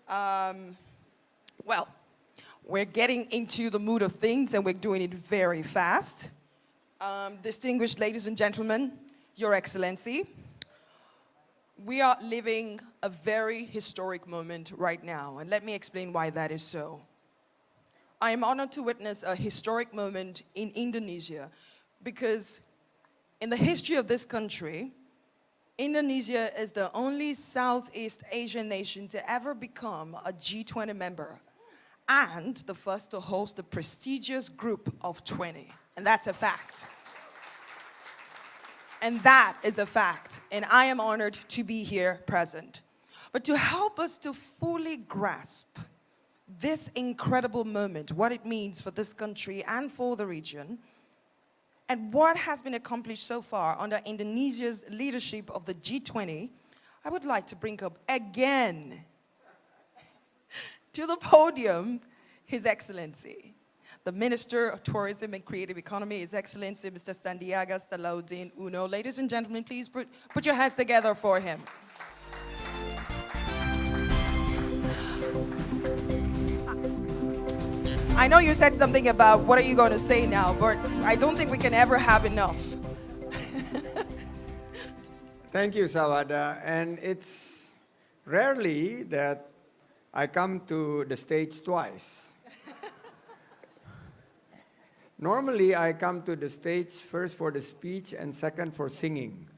Um, well, we're getting into the mood of things and we're doing it very fast. Distinguished ladies and gentlemen, Your Excellency, we are living a very historic moment right now, and let me explain why that is so. I am honored to witness a historic moment in Indonesia because in the history of this country, Indonesia is the only Southeast Asian nation to ever become a G20 member and the first to host the prestigious Group of 20. And that's a fact. And that is a fact. And I am honored to be here present. But to help us to fully grasp this incredible moment, what it means for this country and for the region, and what has been accomplished so far under Indonesia's leadership of the G20, I would like to bring up again to the podium His Excellency, the Minister of Tourism and Creative Economy, His Excellency Mr. Sandiaga Salahuddin Uno. Ladies and gentlemen, please put your hands together for him. I know you said something about what are you going to say now, but I don't think we can ever have enough. Thank you, Sawada. And it's rarely that I come to the stage twice. Normally, I come to the stage first for the speech and second for singing.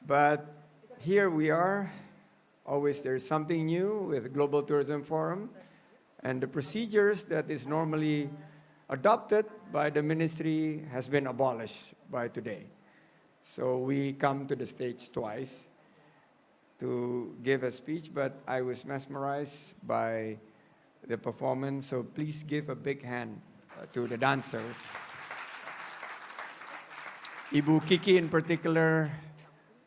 But here we are. Always there's something new with Global Tourism Forum, and the procedures that is normally adopted by the ministry has been abolished by today. So we come to the stage twice to give a speech, but I was mesmerized by the performance, so please give a big hand to the dancers. Ibu Kiki in particular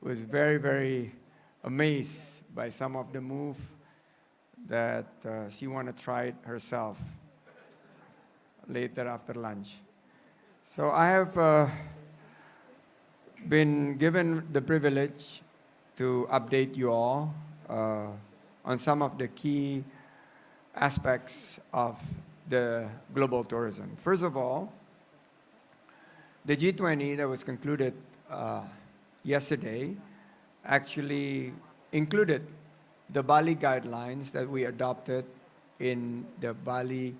was very, very amazed by some of the move that she want to try it herself later after lunch. So I have been given the privilege to update you all on some of the key aspects of the global tourism. First of all, the G20 that was concluded yesterday actually included the Bali guidelines that we adopted in the Bali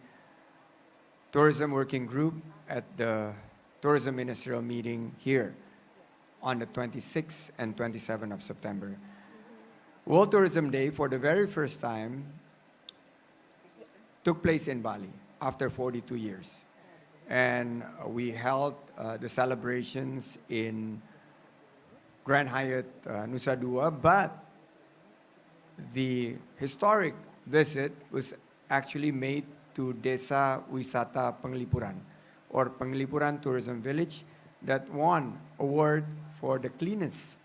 Tourism Working Group at the Tourism Ministerial meeting here on the 26th and 27th of September. World Tourism Day, for the very first time, took place in Bali after 42 years. And we held the celebrations in Grand Hyatt Nusa Dua, but the historic visit was actually made to Desa Wisata Penglipuran, or Penglipuran Tourism Village, that won award for the cleanest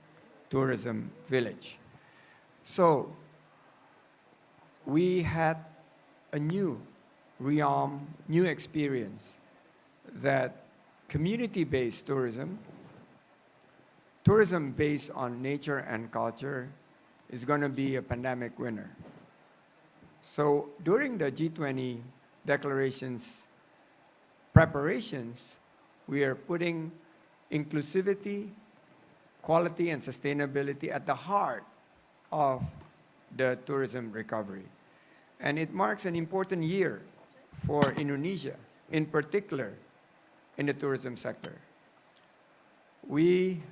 tourism village. So we had a new realm, new experience, that community-based tourism, tourism based on nature and culture, is going to be a pandemic winner. So during the G20 declarations preparations, we are putting inclusivity, quality, and sustainability at the heart of the tourism recovery. And it marks an important year for Indonesia, in particular in the tourism sector. We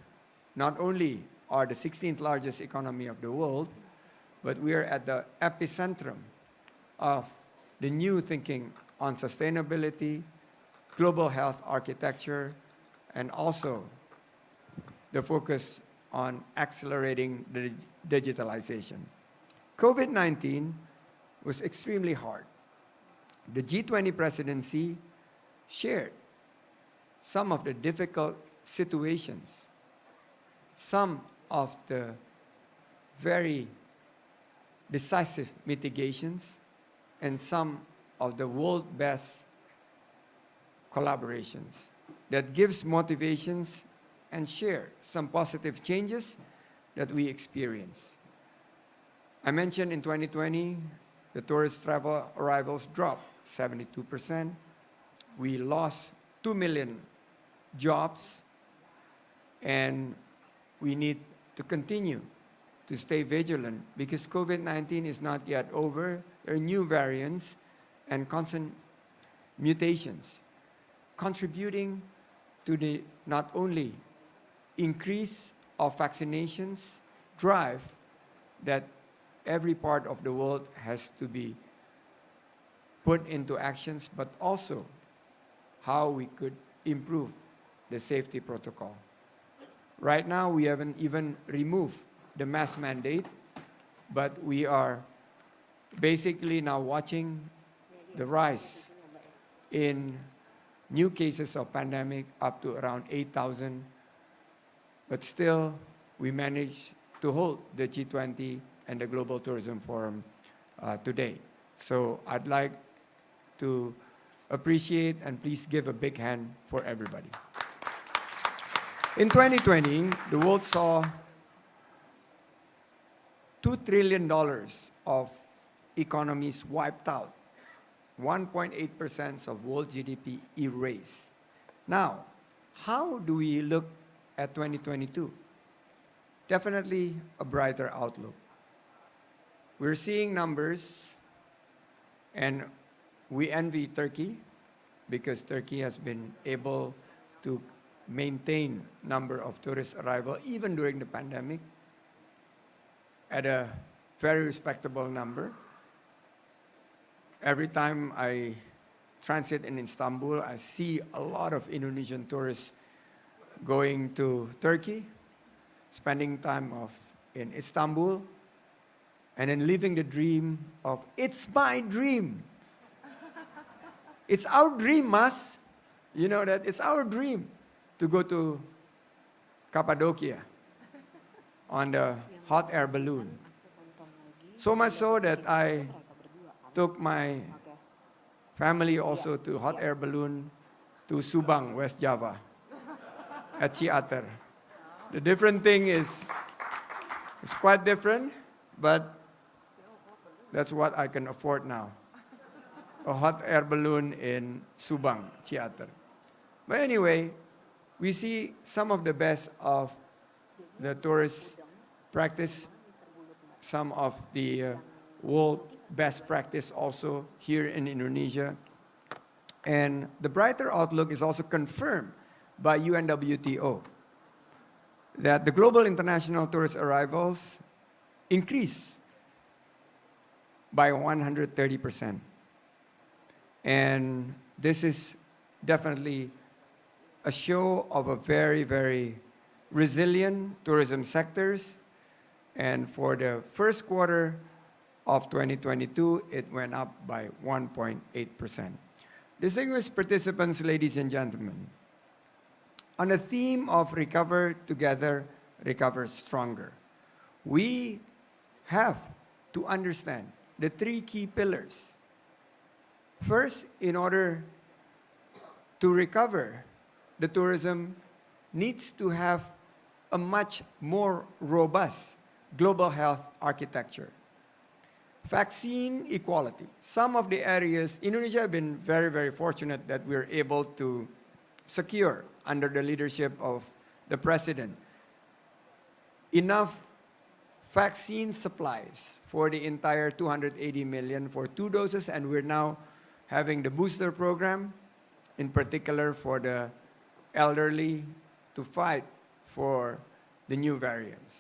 not only are the 16th largest economy of the world, but we are at the epicentrum of the new thinking on sustainability, global health architecture, and also the focus on accelerating the digitalization. COVID-19 was extremely hard. The G20 presidency shared some of the difficult situations, some of the very decisive mitigations, and some of the world best collaborations that gives motivations and share some positive changes that we experience. I mentioned in 2020, the tourist travel arrivals dropped 72%. We lost 2 million jobs, and we need to continue to stay vigilant because COVID-19 is not yet over. There are new variants and constant mutations contributing to the not only increase of vaccinations drive that every part of the world has to be put into actions, but also how we could improve the safety protocol. Right now, we haven't even removed the mask mandate, but we are basically now watching the rise in new cases of pandemic up to around 8,000. But still, we managed to hold the G20 and the Global Tourism Forum today. So I'd like to appreciate and please give a big hand for everybody. In 2020, the world saw $2 trillion of economies wiped out, 1.8% of world GDP erased. Now, how do we look at 2022? Definitely a brighter outlook. We're seeing numbers, and we envy Turkey because Turkey has been able to maintain number of tourist arrival even during the pandemic at a very respectable number. Every time I transit in Istanbul, I see a lot of Indonesian tourists going to Turkey, spending time in Istanbul, and then living the dream of, it's my dream. It's our dream, Mas. You know that it's our dream to go to Cappadocia on the hot air balloon. So much so that I took my family also to hot air balloon to Subang, West Java, at Ciater. The different thing is, it's quite different, but that's what I can afford now. A hot air balloon in Subang, Ciater. But anyway, we see some of the best of the tourist practice, some of the world best practice also here in Indonesia. And the brighter outlook is also confirmed by UNWTO, that the global international tourist arrivals increased by 130%. And this is definitely a show of a very, very resilient tourism sectors. And for the first quarter of 2022, it went up by 1.8%. Distinguished participants, ladies and gentlemen, on the theme of recover together, recover stronger, we have to understand the three key pillars. First, in order to recover, the tourism needs to have a much more robust global health architecture. Vaccine equality. Some of the areas, Indonesia have been very, very fortunate that we're able to secure, under the leadership of the president, enough vaccine supplies for the entire 280 million for 2 doses, and we're now having the booster program, in particular for the elderly, to fight for the new variants.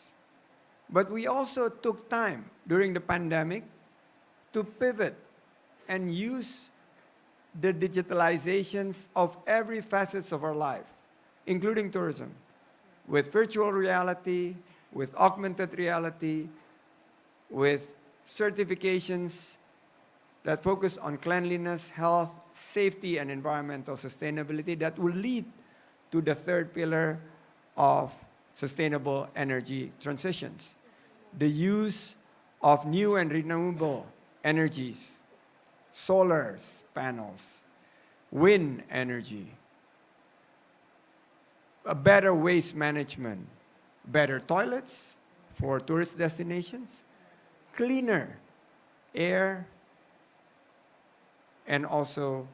But we also took time during the pandemic to pivot and use the digitalizations of every facets of our life, including tourism, with virtual reality, with augmented reality, with certifications that focus on cleanliness, health, safety, and environmental sustainability that will lead to the third pillar of sustainable energy transitions. The use of new and renewable energies, solar panels, wind energy, a better waste management, better toilets, for tourist destinations, cleaner air, and also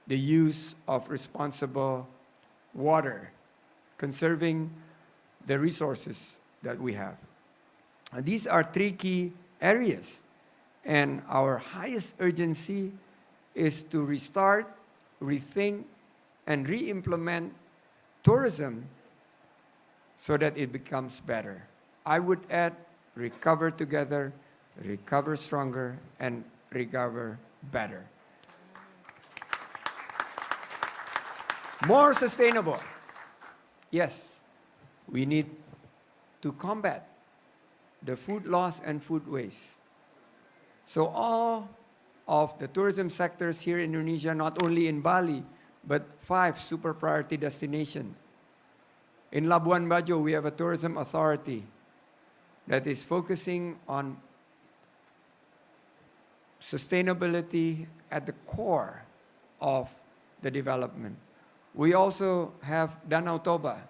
the use of responsible water, conserving the resources that we have. And these are three key areas. And our highest urgency is to restart, rethink, and re-implement tourism so that it becomes better. I would add recover together, recover stronger, and recover better. More sustainable. Yes, we need to combat the food loss and food waste. So all of the tourism sectors here in Indonesia, not only in Bali, but 5 super priority destinations. In Labuan Bajo, we have a tourism authority that is focusing on sustainability at the core of the development. We also have Danau Toba,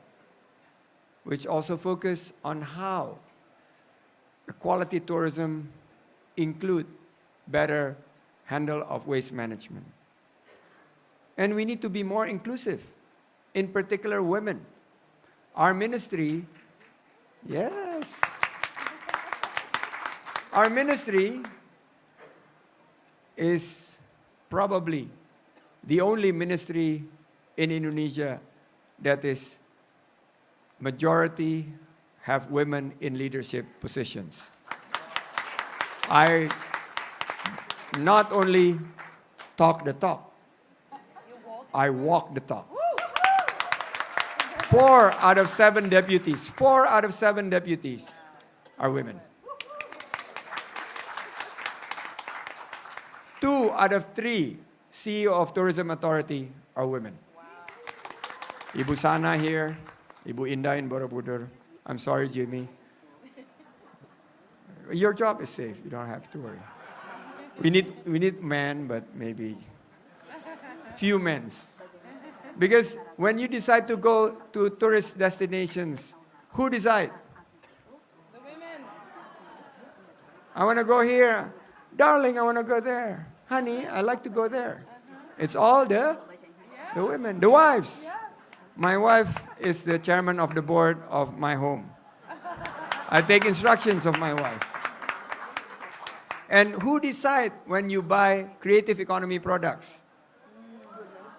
which also focus on how quality tourism include better handle of waste management. And we need to be more inclusive, in particular women. Our ministry, yes, our ministry is probably the only ministry in Indonesia that is majority have women in leadership positions. I not only talk the talk, I walk the talk. 4 out of 7 deputies, 4 out of 7 deputies are women. 2 out of 3 CEO of Tourism Authority are women. Ibu Sana here, Ibu Indah in Borobudur. I'm sorry, Jimmy. Your job is safe. You don't have to worry. We need men, but maybe few men. Because when you decide to go to tourist destinations, who decide? The women. I want to go here. Darling, I want to go there. Honey, I like to go there. It's all the women, the wives. My wife is the chairman of the board of my home. I take instructions of my wife. And who decide when you buy creative economy products?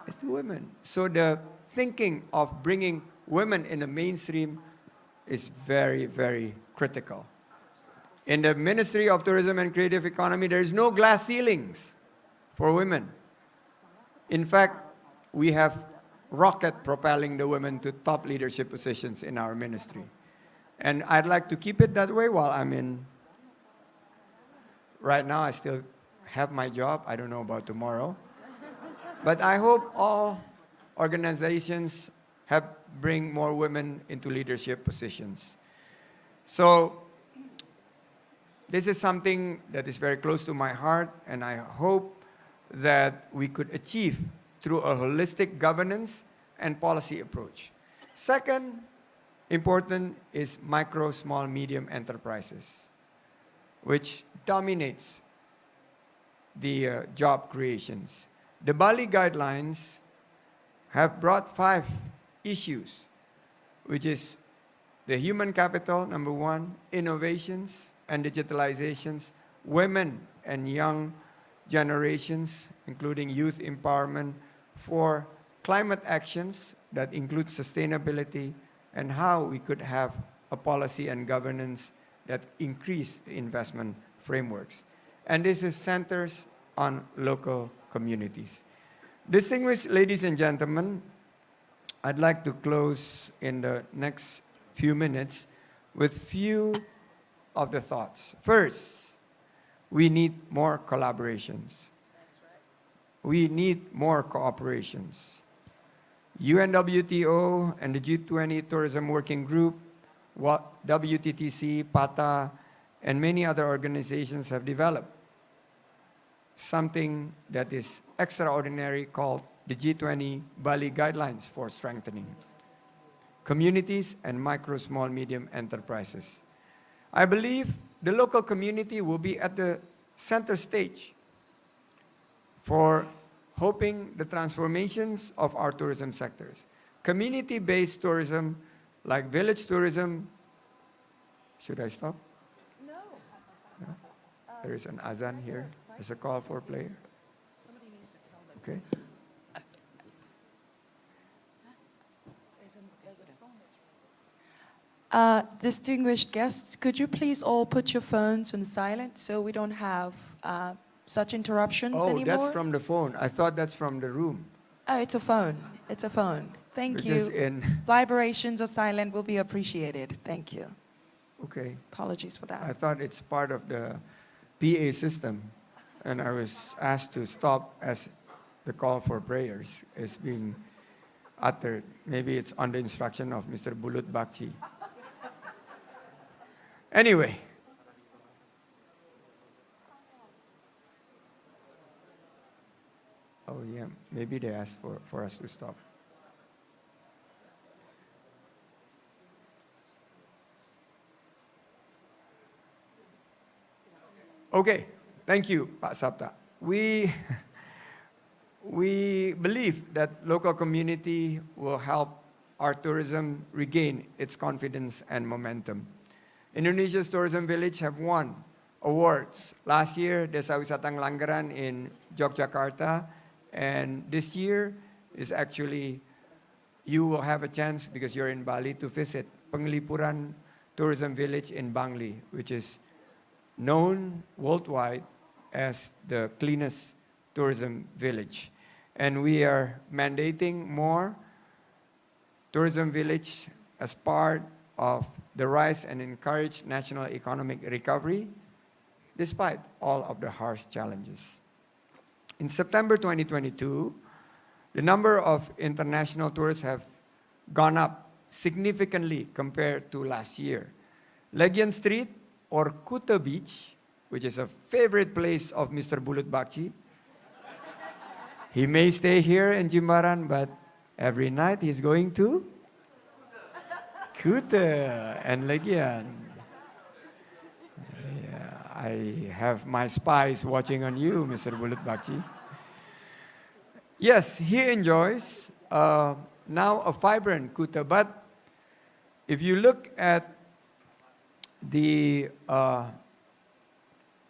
It's the women. So the thinking of bringing women in the mainstream is very, very critical. In the Ministry of Tourism and Creative Economy, there is no glass ceilings for women. In fact, we have rocket propelling the women to top leadership positions in our ministry. And I'd like to keep it that way while I'm in. Right now, I still have my job. I don't know about tomorrow. But I hope all organizations have bring more women into leadership positions. So this is something that is very close to my heart, and I hope that we could achieve through a holistic governance and policy approach. Second, important is micro, small, medium enterprises, which dominates the job creations. The Bali guidelines have brought 5 issues, which is the human capital, number 1, innovations and digitalizations, women and young generations, including youth empowerment, for climate actions that include sustainability, and how we could have a policy and governance that increase the investment frameworks. And this is centers on local communities. Distinguished ladies and gentlemen, I'd like to close in the next few minutes with few of the thoughts. First, we need more collaborations. We need more cooperations. UNWTO and the G20 Tourism Working Group, WTTC, PATA, and many other organizations have developed something that is extraordinary called the G20 Bali Guidelines for Strengthening. communities, and micro, small, medium enterprises. I believe the local community will be at the center stage for hoping the transformations of our tourism sectors. Community-based tourism, like village tourism. Should I stop? No. No? There is an azan here. There's a call for prayer. Somebody needs to tell them. Okay. Distinguished guests, could you please all put your phones on silent so we don't have such interruptions Oh, anymore? that's from the phone. I thought that's from the room. Oh, it's a phone. It's a phone. Thank Because you. Vibrations or silent will be appreciated. Thank you. Okay. Apologies for that. I thought it's part of the PA system, and I was asked to stop as the call for prayers is being uttered. Maybe it's on the instruction of Mr. Bulut Bakci. Anyway. Oh yeah, maybe they asked for us to stop. Okay, thank you, Pak Sapta. We believe that local community will help our tourism regain its confidence and momentum. Indonesia's tourism village have won awards. Last year, Desa Wisata Ngelanggeran in Yogyakarta, and this year is actually, you will have a chance, because you're in Bali, to visit Penglipuran Tourism Village in Bangli, which is known worldwide as the cleanest tourism village. And we are mandating more tourism village as part of the rise and encourage national economic recovery, despite all of the harsh challenges. In September 2022, the number of international tourists have gone up significantly compared to last year. Legian Street or Kuta Beach, which is a favorite place of Mr. Bulut Bakci. He may stay here in Jimbaran, but every night he's going to Kuta and Legian. Yeah, I have my spies watching on you, Mr. Bulut Bakci. Yes, he enjoys now a vibrant Kuta, but if you look at the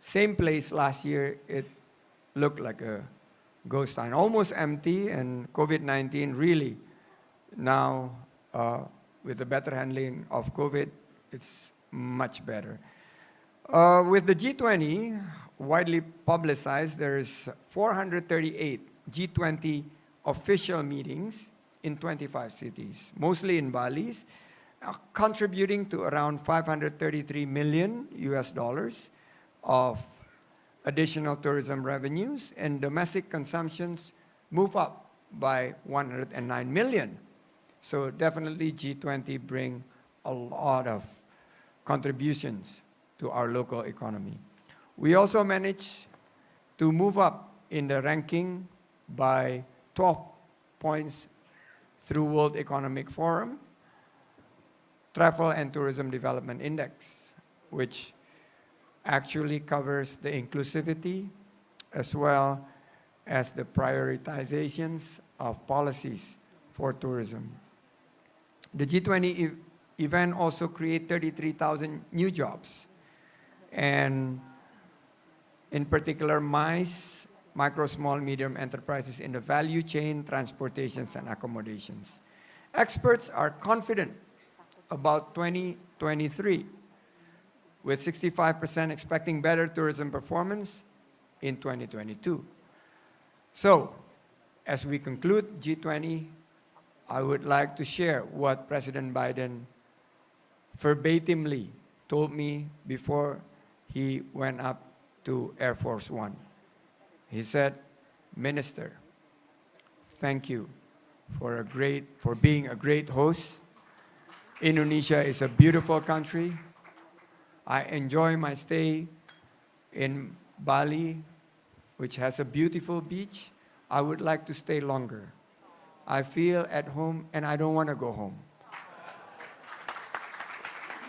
same place last year, it looked like a ghost town, almost empty, and COVID-19 really now, with the better handling of COVID, it's much better. With the G20 widely publicized, there is 438 G20 official meetings in 25 cities, mostly in Bali, contributing to around 533 million US dollars of additional tourism revenues, and domestic consumptions move up by 109 million. So definitely G20 bring a lot of contributions to our local economy. We also managed to move up in the ranking by 12 points through World Economic Forum Travel and Tourism Development Index, which actually covers the inclusivity as well as the prioritizations of policies for tourism. The G20 event also created 33,000 new jobs, and in particular MICE, micro, small, medium enterprises in the value chain, transportations, and accommodations. Experts are confident about 2023, with 65% expecting better tourism performance in 2022. So, as we conclude G20, I would like to share what President Biden verbatimly told me before he went up to Air Force One. He said, "Minister, thank you for being a great host. Indonesia is a beautiful country. I enjoy my stay in Bali, which has a beautiful beach. I would like to stay longer. I feel at home and I don't want to go home."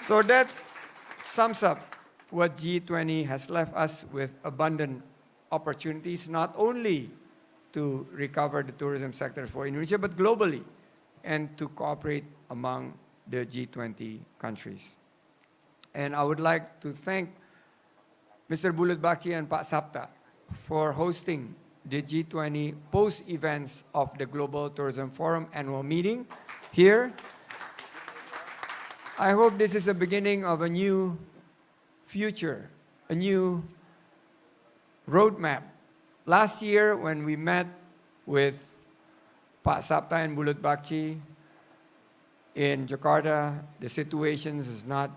So that sums up what G20 has left us with abundant opportunities, not only to recover the tourism sector for Indonesia, but globally, and to cooperate among the G20 countries. And I would like to thank Mr. Bulut Bakci and Pak Sapta for hosting the G20 post-events of the Global Tourism Forum annual meeting here. I hope this is the beginning of a new future, a new roadmap. Last year, when we met with Pak Sapta and Bulut Bakci in Jakarta, the situation is not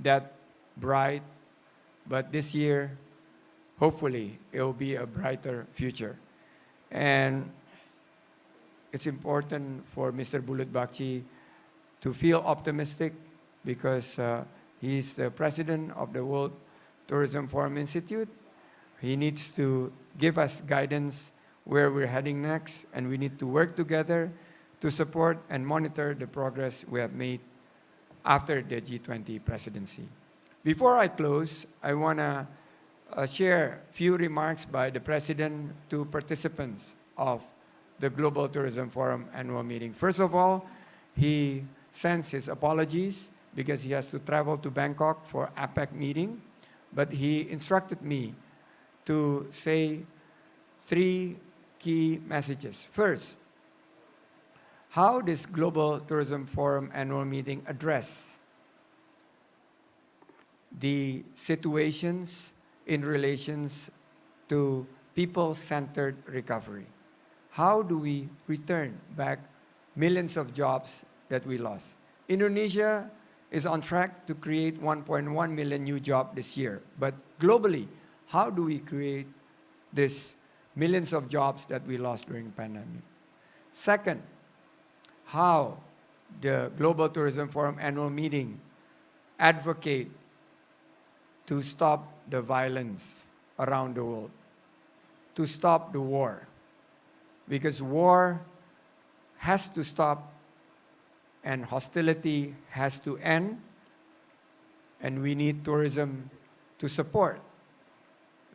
that bright, but this year, hopefully, it will be a brighter future. And it's important for Mr. Bulut Bakci to feel optimistic because he's the president of the World Tourism Forum Institute. He needs to give us guidance where we're heading next, and we need to work together to support and monitor the progress we have made after the G20 presidency. Before I close, I want to share a few remarks by the president to participants of the Global Tourism Forum annual meeting. First of all, he sends his apologies because he has to travel to Bangkok for APEC meeting, but he instructed me to say 3 key messages. First, how does Global Tourism Forum annual meeting address the situations in relations to people-centered recovery? How do we return back millions of jobs that we lost? Indonesia is on track to create 1.1 million new jobs this year. But globally, how do we create these millions of jobs that we lost during the pandemic? Second, how the Global Tourism Forum annual meeting advocate to stop the violence around the world, to stop the war. Because war has to stop and hostility has to end, and we need tourism to support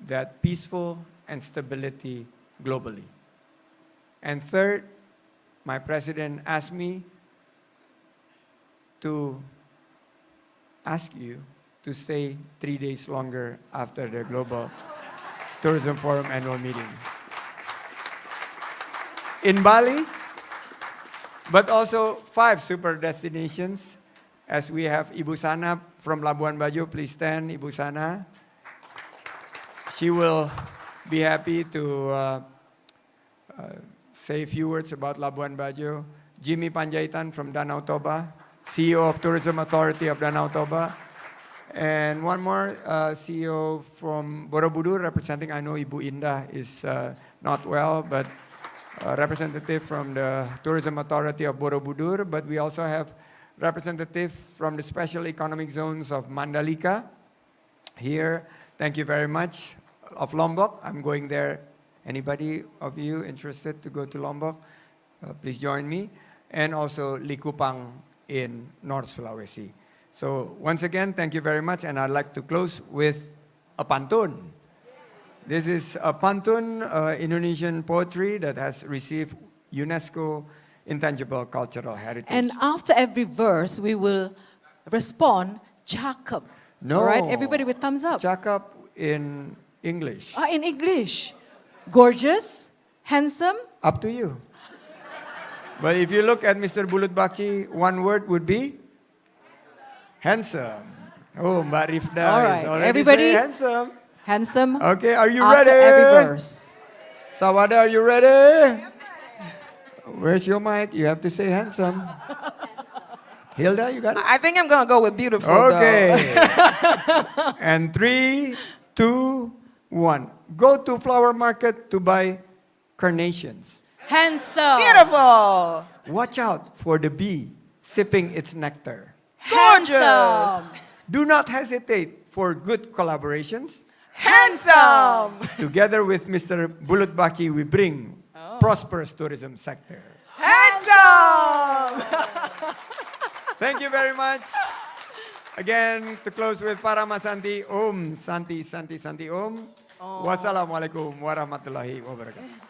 that peaceful and stability globally. And third, my president asked me to ask you to stay 3 days longer after the Global Tourism Forum annual meeting in Bali, but also 5 super destinations, as we have Ibu Sana from Labuan Bajo. Please stand, Ibu Sana. She will be happy to say a few words about Labuan Bajo. Jimmy Panjaitan from Danau Toba, CEO of Tourism Authority of Danau Toba. And one more CEO from Borobudur, representing, I know Ibu Indah is not well, but representative from the Tourism Authority of Borobudur. But we also have representative from the special economic zones of Mandalika here. Thank you very much. Of Lombok, I'm going there. Anybody of you interested to go to Lombok, please join me. And also Likupang in North Sulawesi. So once again, thank you very much, and I'd like to close with a pantun. This is a pantun, Indonesian poetry that has received UNESCO Intangible Cultural Heritage. And after every verse, we will respond, cakep. No. All right, everybody with thumbs up. Cakep in English. In English. Gorgeous, handsome. Up to you. But if you look at Mr. Bulut Bakci, one word would be handsome. Oh, Mbak Rifda All right, is already everybody, saying handsome. Handsome. Okay, are you after ready? every verse. Sawada, are you ready? Where's your mic? You have to say handsome. Hilda, you got it? I think I'm going to go with beautiful, Okay. though. And 3, 2, 1. Go to flower market to buy carnations. Handsome. Beautiful. Watch out for the bee sipping its nectar. Gorgeous. Handsome. Do not hesitate for good collaborations. Handsome. Together with Mr. Bulut Bakci, we bring prosperous tourism sector. Handsome. Thank you very much. Again, to close with Paramasanti, Om Santi Santi Santi Om. Wassalamualaikum warahmatullahi wabarakatuh.